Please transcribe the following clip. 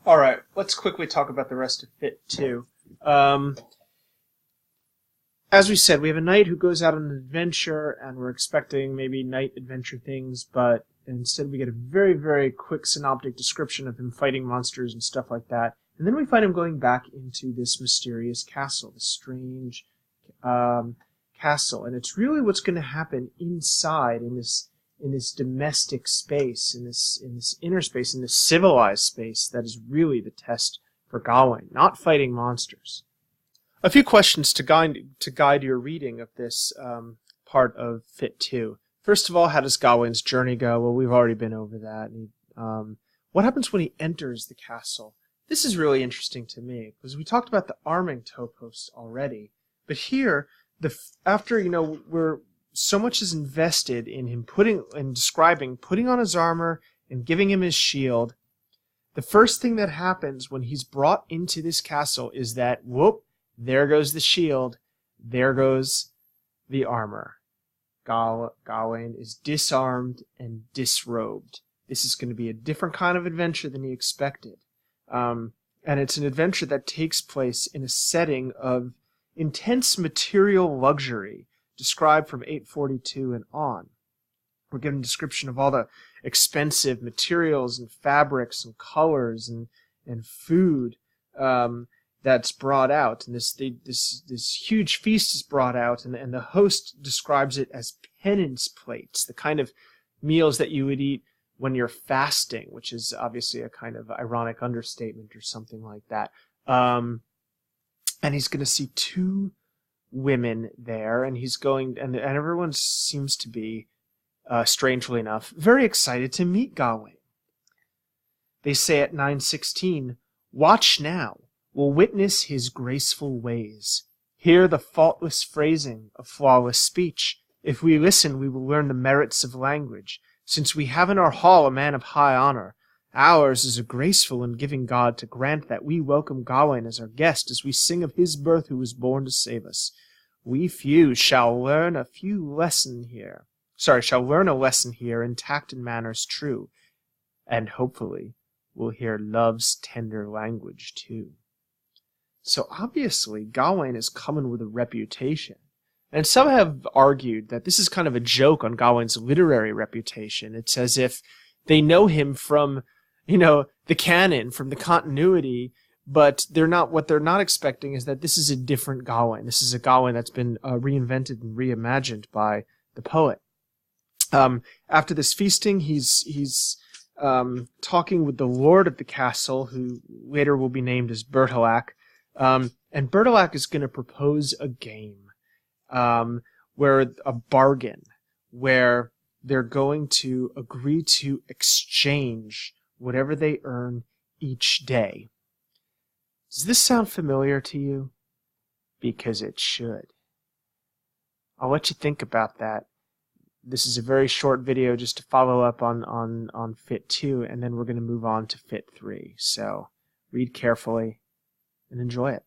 Alright, let's quickly talk about the rest of Fit 2. As we said, we have a knight who goes out on an adventure, and we're expecting maybe knight adventure things, but instead we get a very, very quick synoptic description of him fighting monsters and stuff like that. And then we find him going back into this mysterious castle, this strange castle. And it's really what's going to happen inside, in this domestic space, in this inner space, in this civilized space, that is really the test for Gawain, not fighting monsters. A few questions to guide your reading of this part of Fit 2. First of all, how does Gawain's journey go? Well, we've already been over that. What happens when he enters the castle? This is really interesting to me, because we talked about the arming topos already. But here, after, we're so much is invested in him putting on his armor and giving him his shield. The first thing that happens when he's brought into this castle is that, whoop, there goes the shield, there goes the armor. Gawain is disarmed and disrobed. This is going to be a different kind of adventure than he expected. And it's an adventure that takes place in a setting of intense material luxury, described from 842 and on. We're given a description of all the expensive materials and fabrics and colors and food that's brought out. And this huge feast is brought out, and the host describes it as penance plates, the kind of meals that you would eat when you're fasting, which is obviously a kind of ironic understatement or something like that. And he's going to see two women there, and and everyone seems to be, strangely enough, very excited to meet Gawain. They say at 9:16, "Watch now, we'll witness his graceful ways. Hear the faultless phrasing of flawless speech. If we listen, we will learn the merits of language. Since we have in our hall a man of high honor, ours is a graceful and giving God to grant that we welcome Gawain as our guest as we sing of his birth who was born to save us. We few shall learn a lesson here in tact and manners true, and hopefully we'll hear love's tender language too." So obviously Gawain is coming with a reputation. And some have argued that this is kind of a joke on Gawain's literary reputation. It's as if they know him from, the canon, from the continuity, but what they're not expecting is that this is a different Gawain. This is a Gawain that's been reinvented and reimagined by the poet. After this feasting, he's talking with the lord of the castle, who later will be named as Bertilac. And Bertilac is going to propose a game. Where a bargain, where they're going to agree to exchange whatever they earn each day. Does this sound familiar to you? Because it should. I'll let you think about that. This is a very short video just to follow up on Fit 2, and then we're going to move on to Fit 3. So read carefully and enjoy it.